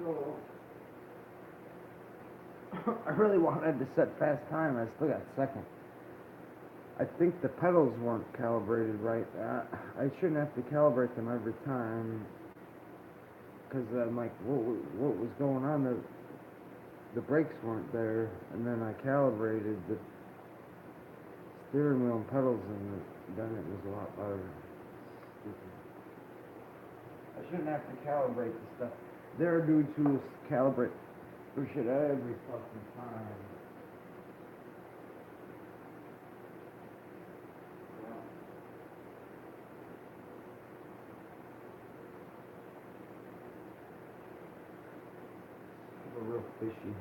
So I really wanted to set fast time. I still got second. I think the pedals weren't calibrated right. I shouldn't have to calibrate them every time because I'm like, what was going on? The brakes weren't there, and then I calibrated the steering wheel and pedals, and then it was a lot better. Stupid. I shouldn't have to calibrate the stuff. There are dudes who calibrate their shit every fucking time. They're real fishy.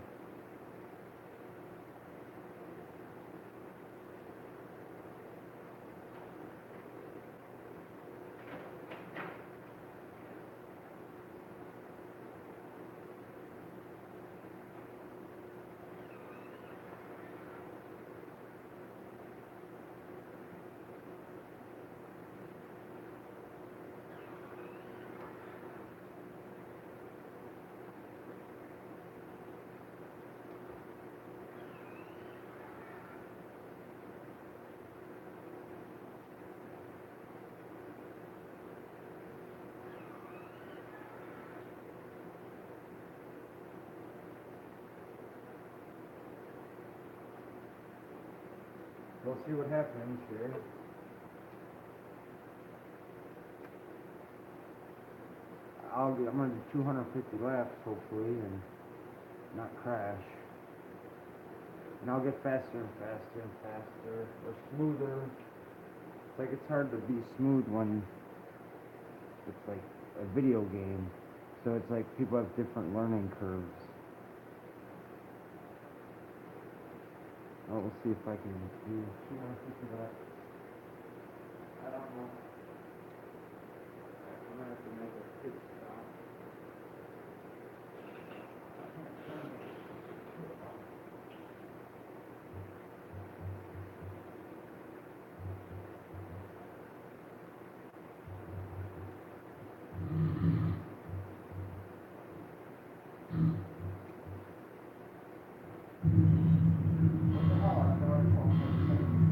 We'll see what happens here. I'm gonna do 250 laps hopefully and not crash. And I'll get faster and faster and faster, or smoother. It's like it's hard to be smooth when it's like a video game. So it's like people have different learning curves. Oh, we'll see if I can do 250 laps. I don't know. I'm gonna have to make a pit stop. What the hell? I thought I called for a second.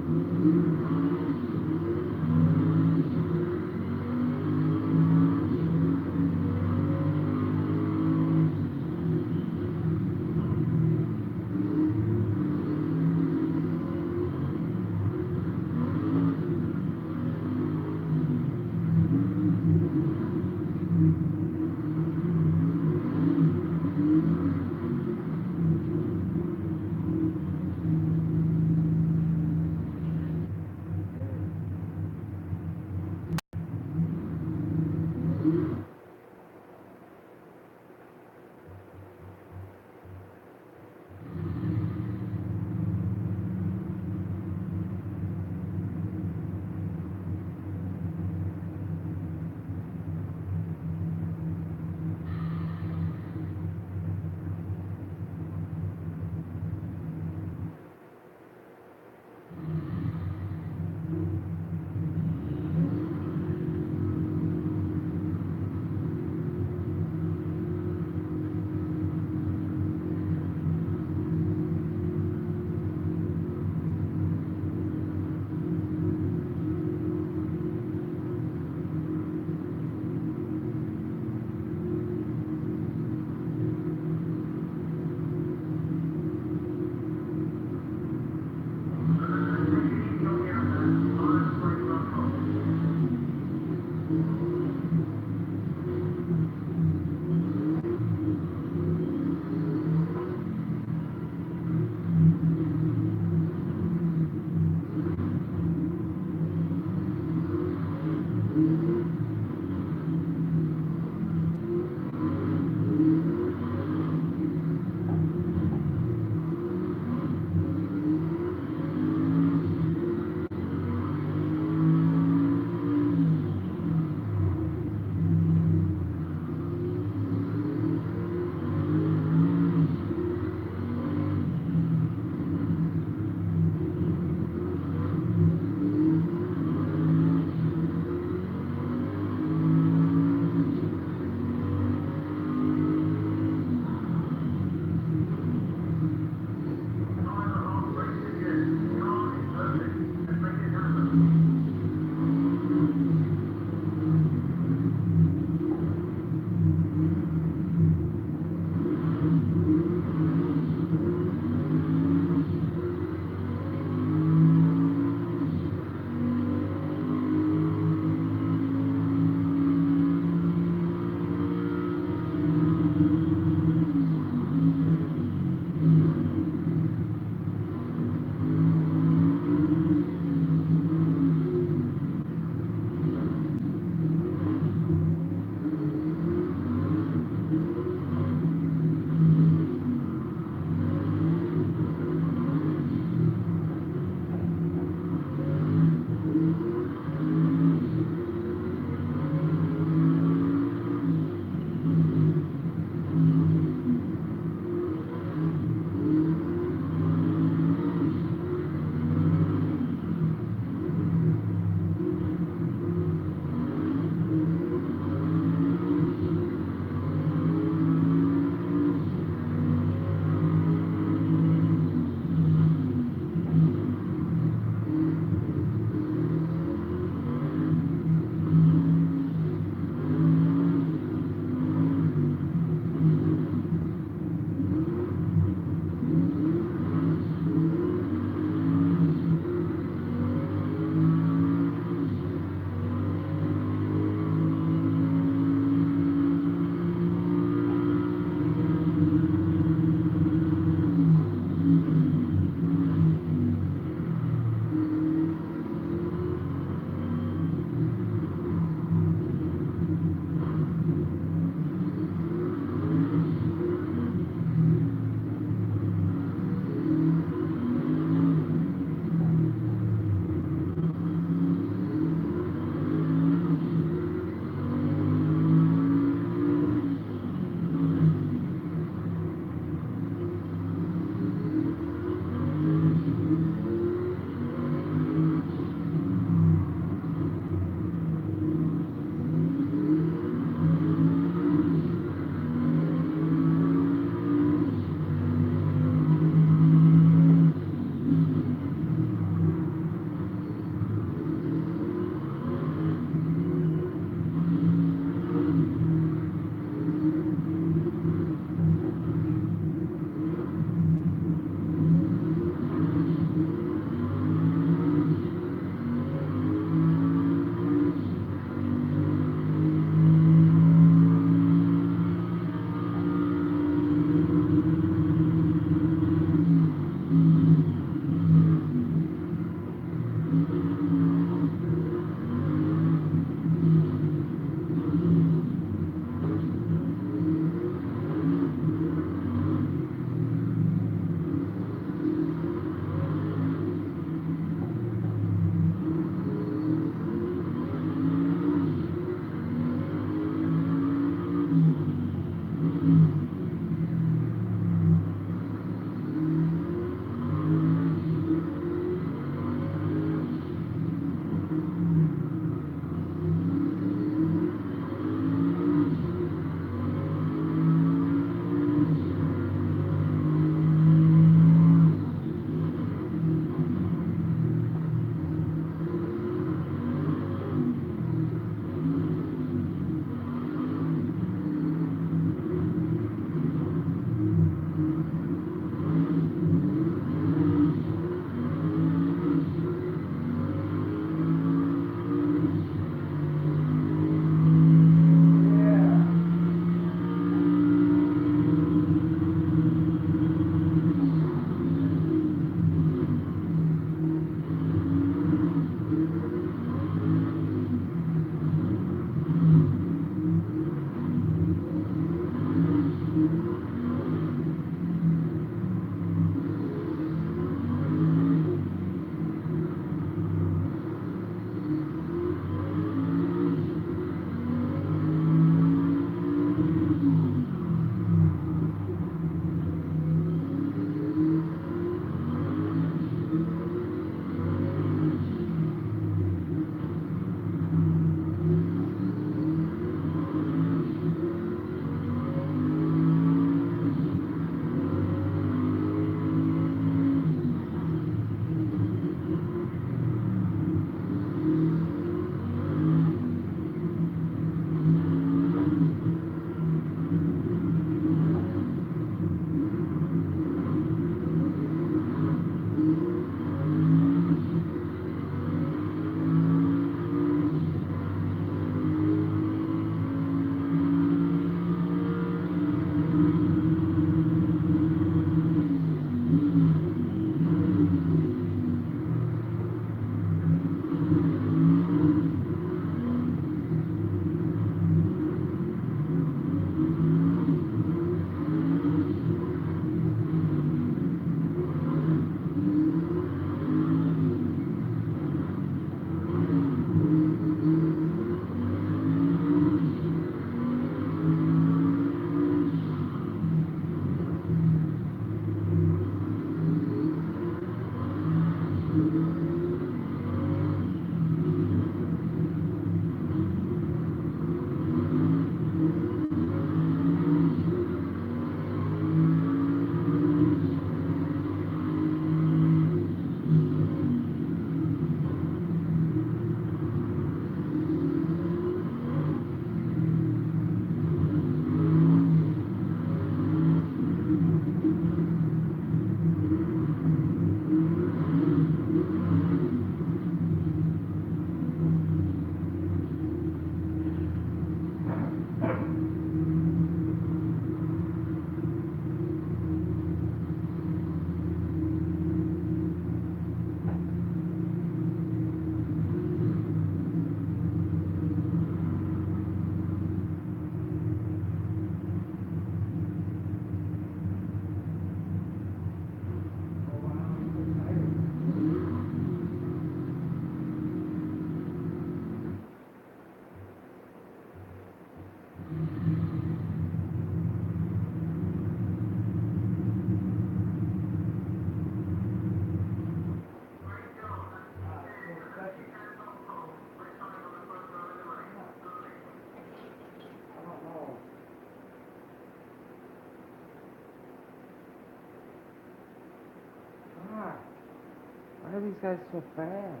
Why are these guys so fast?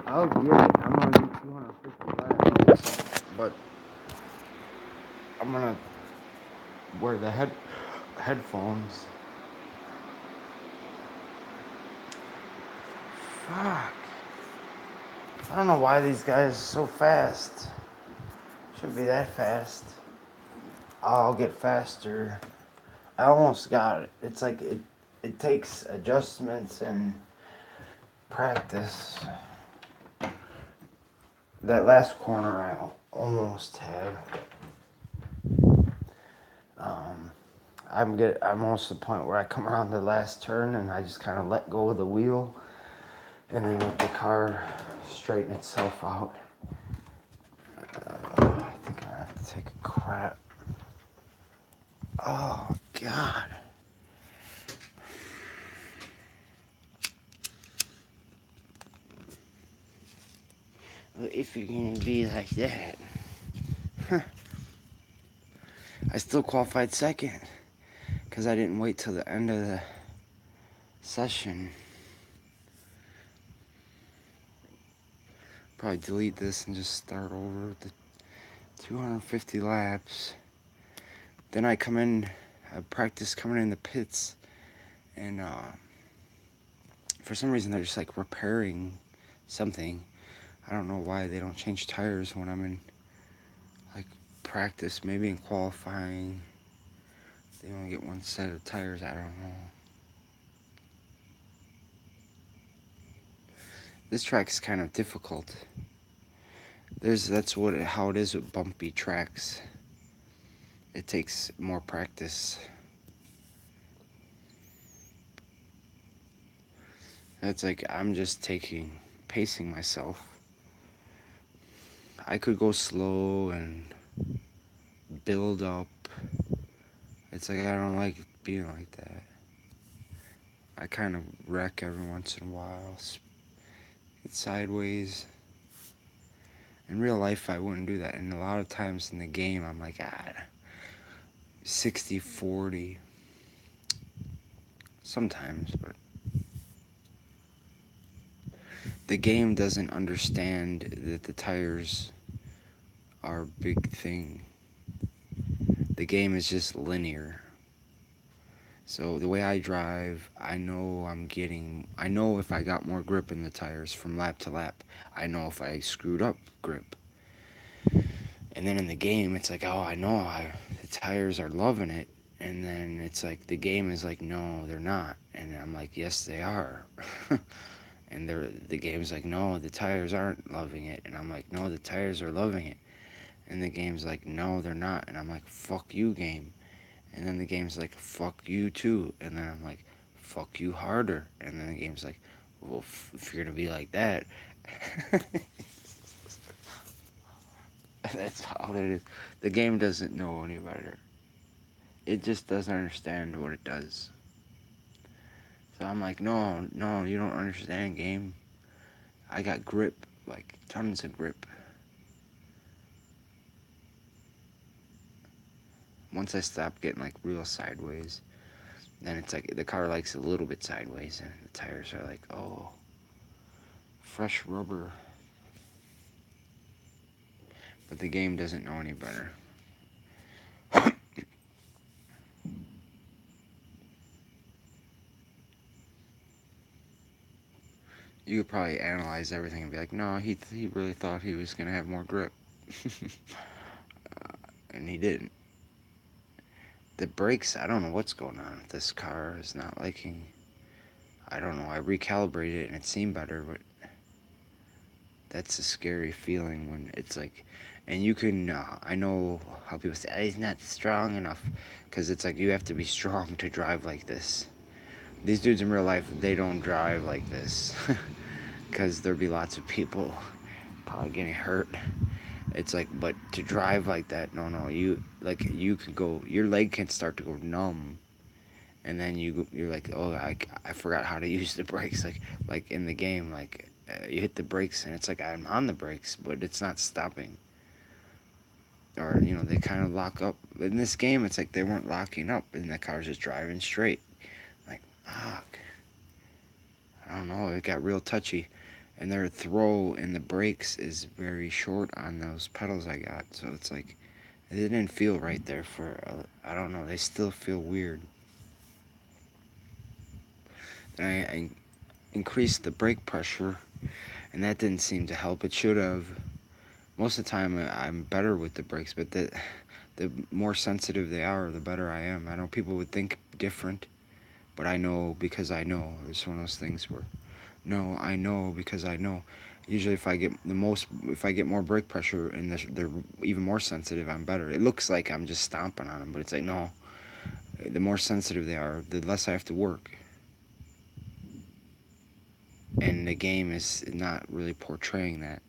I'll get it. I'm gonna do 250 laps, but I'm gonna wear the headphones. Fuck. I don't know why these guys are so fast. Should be that fast. I'll get faster. I almost got it. It's like it takes adjustments and practice. That last corner I almost had. Um, I'm almost to the point where I come around the last turn and I just kind of let go of the wheel and then let the car straighten itself out. I think I have to take a crap. Oh God. If you're gonna be like that. Huh. I still qualified second because I didn't wait till the end of the session. Probably delete this and just start over with the 250 laps. Then I come in, I practice coming in the pits, and for some reason they're just like repairing something. I don't know why they don't change tires when I'm in like practice, maybe in qualifying. They only get one set of tires, I don't know. This track's kind of difficult. That's how it is with bumpy tracks. It takes more practice. It's like I'm just pacing myself. I could go slow and build up. It's like I don't like being like that. I kind of wreck every once in a while. It's sideways. In real life, I wouldn't do that. And a lot of times in the game, I'm like, 60-40. Sometimes, but the game doesn't understand that the tires are a big thing. The game is just linear. So the way I drive, I know if I got more grip in the tires from lap to lap. I know if I screwed up grip. And then in the game, it's like, oh, the tires are loving it. And then it's like, the game is like, no, they're not. And I'm like, yes, they are. And the game's like, no, the tires aren't loving it. And I'm like, no, the tires are loving it. And the game's like, no, they're not. And I'm like, fuck you, game. And then the game's like, fuck you too. And then I'm like, fuck you harder. And then the game's like, well, if you're gonna be like that. That's all it is. The game doesn't know any better. It just doesn't understand what it does. So I'm like, no, you don't understand, game. I got grip, like tons of grip. Once I stop getting like real sideways, then it's like the car likes a little bit sideways, and the tires are like, oh, fresh rubber. But the game doesn't know any better. You could probably analyze everything and be like, no, he really thought he was gonna have more grip, and he didn't. The brakes, I don't know what's going on. This car is not liking. I don't know. I recalibrated it and it seemed better, but that's a scary feeling when it's like, and you can, I know how people say, he's not strong enough, because it's like you have to be strong to drive like this. These dudes in real life, they don't drive like this, because there'd be lots of people probably getting hurt. It's like, but to drive like that, no, you could go, your leg can start to go numb, and then you're like, oh, I forgot how to use the brakes, like in the game, like you hit the brakes and it's like I'm on the brakes, but it's not stopping. Or they kind of lock up. In this game, it's like they weren't locking up, and the car's just driving straight. Like, fuck. don't know, it got real touchy. And their throw in the brakes is very short on those pedals I got. So it's like, it didn't feel right there for, I don't know, they still feel weird. And I increased the brake pressure, and that didn't seem to help. It should have. Most of the time, I'm better with the brakes, but the more sensitive they are, the better I am. I know people would think different, but I know because I know. It's one of those things where, no, I know because I know. Usually, if I get more brake pressure and they're even more sensitive, I'm better. It looks like I'm just stomping on them, but it's like no. The more sensitive they are, the less I have to work. And the game is not really portraying that.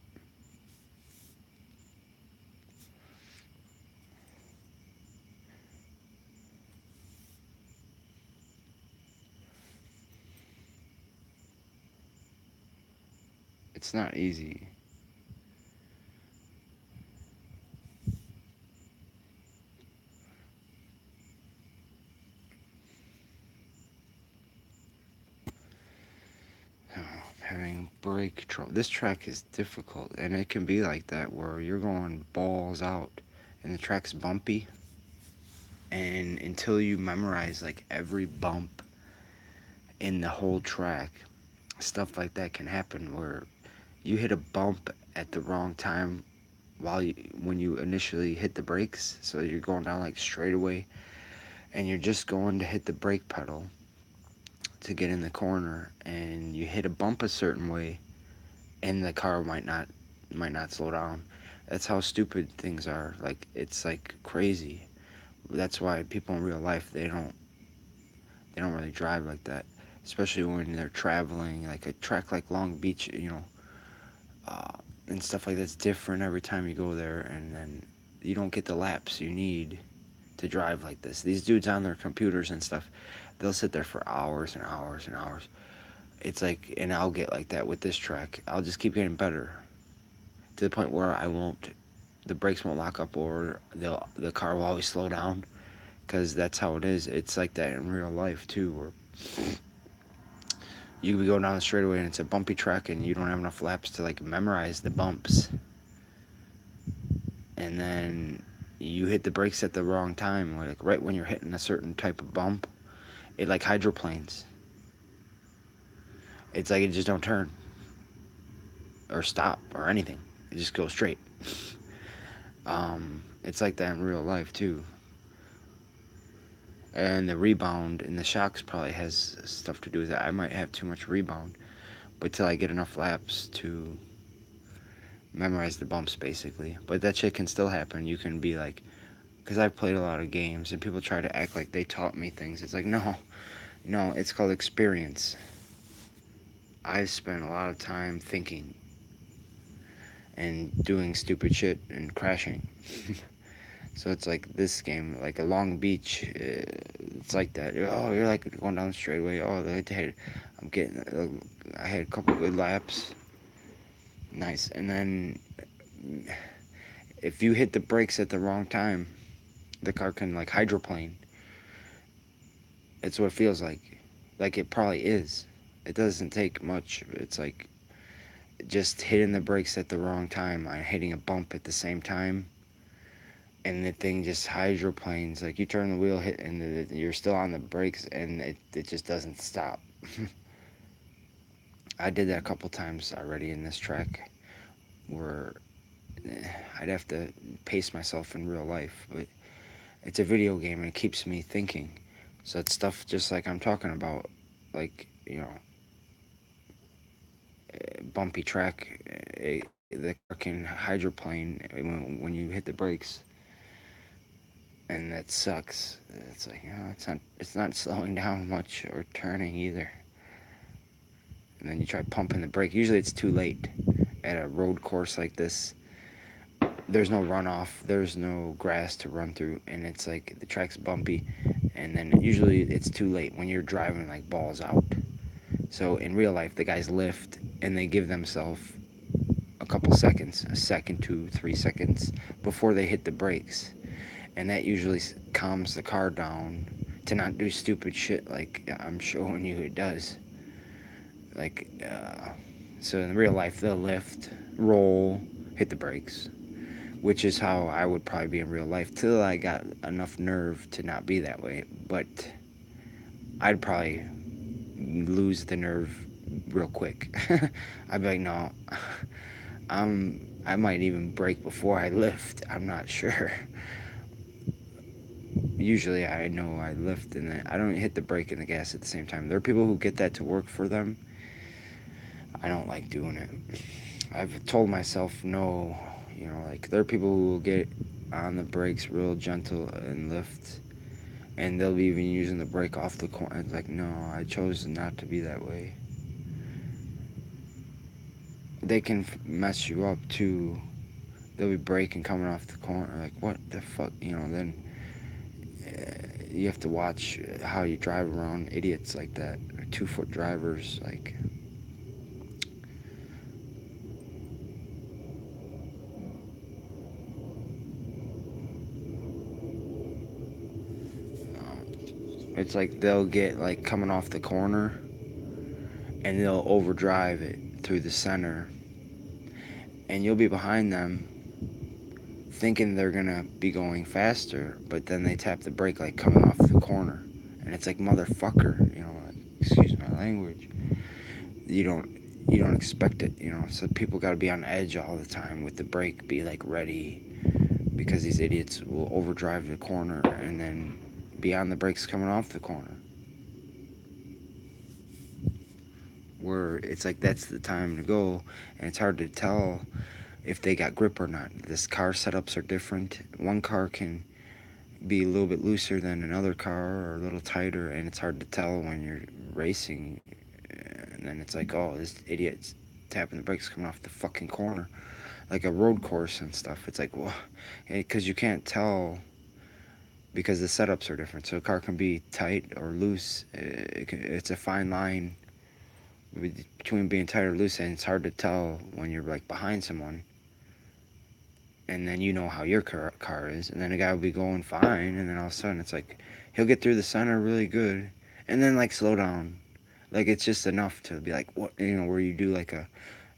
It's not easy. Oh, having brake trouble. This track is difficult, and it can be like that where you're going balls out, and the track's bumpy. And until you memorize like every bump in the whole track, stuff like that can happen where you hit a bump at the wrong time when you initially hit the brakes. So you're going down like straight away, and you're just going to hit the brake pedal to get in the corner, and you hit a bump a certain way, and the car might not slow down. That's how stupid things are. Like it's like crazy. That's why people in real life they don't really drive like that, especially when they're traveling. Like a track like Long Beach, uh, and stuff like that's different every time you go there, and then you don't get the laps you need to drive like this. These dudes on their computers and stuff, they'll sit there for hours and hours and hours. It's like, and I'll get like that with this track. I'll just keep getting better to the point where the brakes won't lock up, or the car will always slow down, because that's how it is. It's like that in real life too, where you can be going down the straightaway and it's a bumpy track and you don't have enough laps to like memorize the bumps, and then you hit the brakes at the wrong time, like right when you're hitting a certain type of bump, it like hydroplanes. It's like it just don't turn or stop or anything. It just goes straight. It's like that in real life too. And the rebound and the shocks probably has stuff to do with that. I might have too much rebound, but till I get enough laps to memorize the bumps, basically. But that shit can still happen. You can be like, because I've played a lot of games and people try to act like they taught me things. It's like, no, no, it's called experience. I've spent a lot of time thinking and doing stupid shit and crashing. So it's like this game, like a Long Beach, it's like that. Oh, you're like going down the straightaway. Oh, I'm getting, I had a couple good laps. Nice. And then if you hit the brakes at the wrong time, the car can like hydroplane. It's what it feels like. Like it probably is. It doesn't take much. It's like just hitting the brakes at the wrong time, hitting a bump at the same time, and the thing just hydroplanes. Like you turn the wheel, hit, and you're still on the brakes, and it just doesn't stop. I did that a couple times already in this track, where I'd have to pace myself in real life, but it's a video game and it keeps me thinking. So it's stuff just like I'm talking about, like bumpy track. The car can hydroplane when you hit the brakes, and that sucks. It's like it's not slowing down much or turning either. And then you try pumping the brake. Usually it's too late at a road course like this. There's no runoff. There's no grass to run through, and it's like the track's bumpy, and then usually it's too late when you're driving like balls out. So in real life, the guys lift and they give themselves a couple seconds, a second, 2, 3 seconds before they hit the brakes, and that usually calms the car down to not do stupid shit like I'm showing you it does. Like, so in real life, they'll lift, roll, hit the brakes, which is how I would probably be in real life till I got enough nerve to not be that way. But I'd probably lose the nerve real quick. I'd be like, no, I might even brake before I lift. I'm not sure. Usually I know I lift and then I don't hit the brake and the gas at the same time. There are people who get that to work for them. I don't like doing it. I've told myself no, like there are people who will get on the brakes real gentle and lift and they'll be even using the brake off the corner. It's like, no, I chose not to be that way. They can mess you up too. They'll be braking coming off the corner. Like, what the fuck? Then you have to watch how you drive around idiots like that. 2-foot drivers, like. It's like they'll get like coming off the corner and they'll overdrive it through the center and you'll be behind them thinking they're gonna be going faster, but then they tap the brake like coming off the corner and it's like, motherfucker, like, excuse my language, you don't expect it, so people got to be on edge all the time with the brake, be like ready, because these idiots will overdrive the corner and then be on the brakes coming off the corner. Where it's like that's the time to go, and it's hard to tell if they got grip or not. This car setups are different. One car can be a little bit looser than another car or a little tighter, and it's hard to tell when you're racing. And then it's like, oh, this idiot's tapping the brakes coming off the fucking corner, like a road course and stuff. It's like, well, because you can't tell because the setups are different. So a car can be tight or loose. It's a fine line between being tight or loose, and it's hard to tell when you're like behind someone and then how your car is, and then a guy will be going fine and then all of a sudden it's like he'll get through the center really good and then like slow down, like it's just enough to be like, what, where you do like a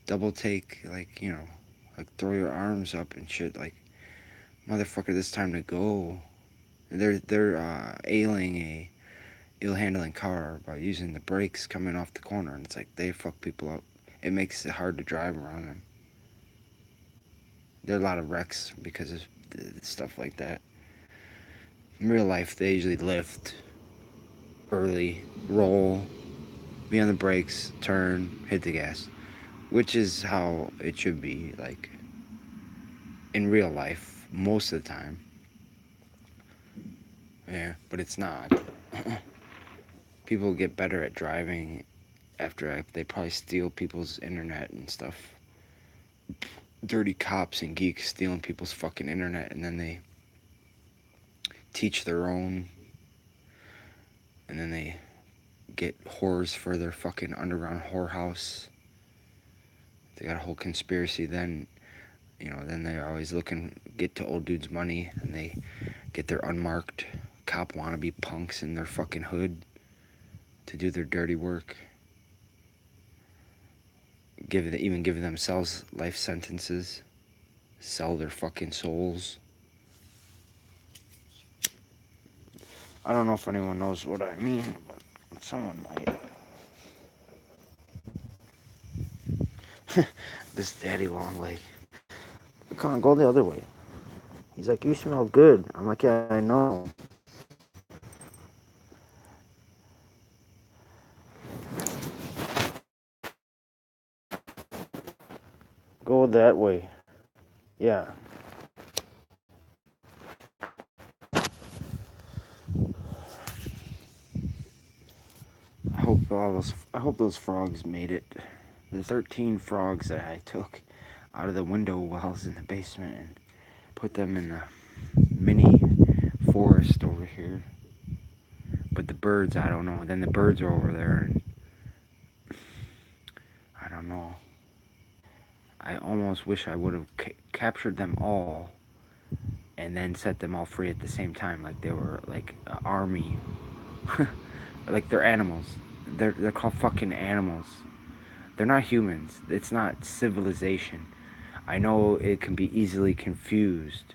double take, like like throw your arms up and shit, like, motherfucker, this time to go. They're ailing a ill-handling car by using the brakes coming off the corner, and it's like they fuck people up. It makes it hard to drive around them. There are a lot of wrecks because of stuff like that. In real life, they usually lift early, roll, be on the brakes, turn, hit the gas, which is how it should be, like, in real life, most of the time. Yeah, but it's not. People get better at driving after they probably steal people's internet and stuff. Dirty cops and geeks stealing people's fucking internet, and then they teach their own, and then they get whores for their fucking underground whorehouse. They got a whole conspiracy. Then then they're always get to old dude's money, and they get their unmarked cop wannabe punks in their fucking hood to do their dirty work. Even give themselves life sentences, sell their fucking souls. I don't know if anyone knows what I mean, but someone might. This daddy long leg. Come on, go the other way. He's like, you smell good. I'm like, yeah, I know. Go that way. Yeah. I hope those frogs made it. The 13 frogs that I took out of the window wells in the basement and put them in the mini forest over here. But the birds, I don't know. Then the birds are over there, and I don't know. I almost wish I would have captured them all and then set them all free at the same time, like they were like an army. Like they're animals. They're called fucking animals. they're not humans. It's not civilization. I know it can be easily confused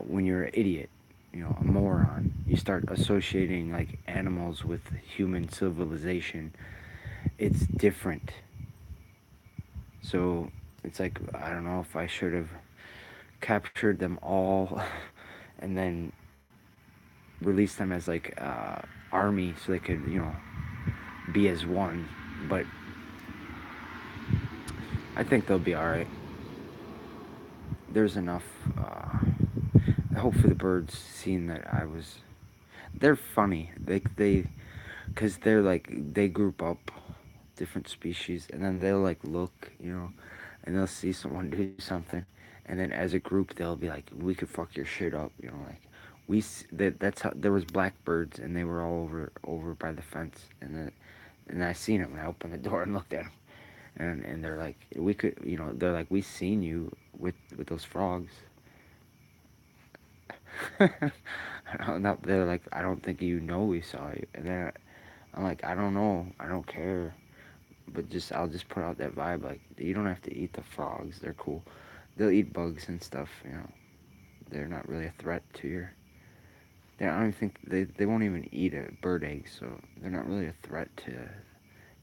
when you're an idiot, a moron. You start associating like animals with human civilization. It's different. So it's like, I don't know if I should have captured them all and then released them as like army so they could, be as one. But I think they'll be all right. There's enough. I hope for the birds seeing that I was. They're funny. Cause they're like they group up different species, and then they'll like look, and they'll see someone do something, and then as a group they'll be like, we could fuck your shit up, like that's how there was blackbirds, and they were all over by the fence, and I seen them, and I opened the door and looked at them, and they're like, we could, they're like, we seen you with those frogs. I don't know, they're like, I don't think you know we saw you, and then I'm like, I don't know, I don't care, but I'll just put out that vibe, like, you don't have to eat the frogs, they're cool, they'll eat bugs and stuff, they're not really a threat to your. I don't even think they won't even eat a bird egg, so they're not really a threat to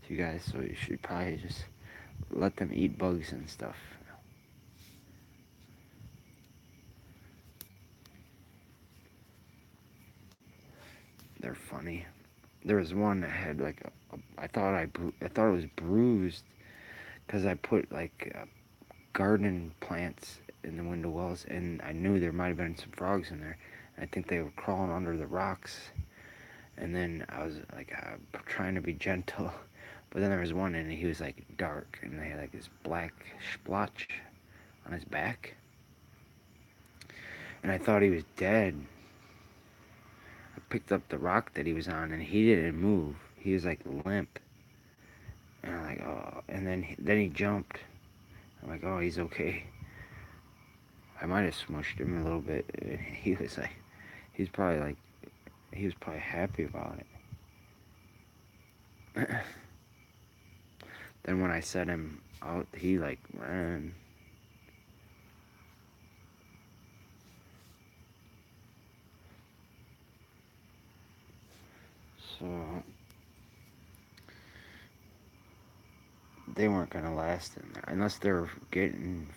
you guys. So you should probably just let them eat bugs and stuff. They're funny. There was one that had like I thought it was bruised because I put like garden plants in the window wells, and I knew there might have been some frogs in there. I think they were crawling under the rocks, and then I was like trying to be gentle, but then there was one, and he was like dark, and they had like this black splotch on his back, and I thought he was dead. I picked up the rock that he was on, and he didn't move. He was like limp, and I'm like, oh, and then he jumped. I'm like, oh, he's okay. I might have smushed him a little bit. And he was like, he's probably like, he was probably happy about it. Then when I set him out, he like ran. So they weren't gonna last in there unless they were getting.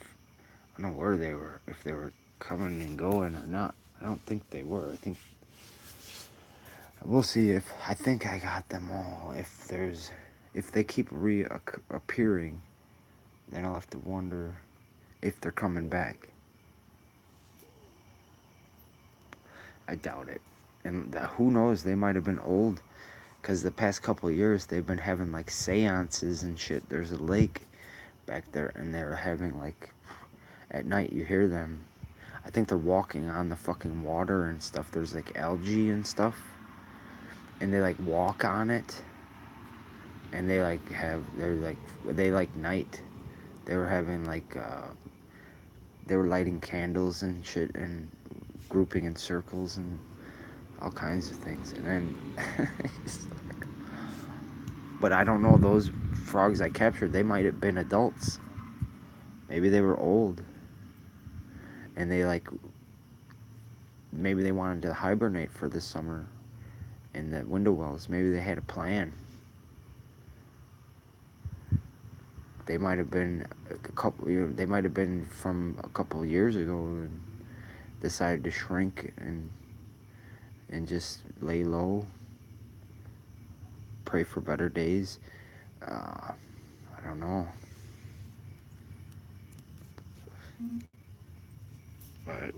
I don't know where they were, if they were coming and going or not. I don't think they were. I think we'll see if I think I got them all. If they keep reappearing, then I'll have to wonder if they're coming back. I doubt it. And who knows? They might have been old, because the past couple of years they've been having like seances and shit. There's a lake back there, and they're having like at night you hear them. I think they're walking on the fucking water and stuff. There's like algae and stuff, and they like walk on it, and they like night. They were having like they were lighting candles and shit and grouping in circles and all kinds of things. And then but I don't know, those frogs I captured, they might have been adults. Maybe they were old, and maybe they wanted to hibernate for this summer in the window wells. Maybe they had a plan. They might have been they might have been from a couple of years ago and decided to shrink and just lay low, pray for better days. I don't know. But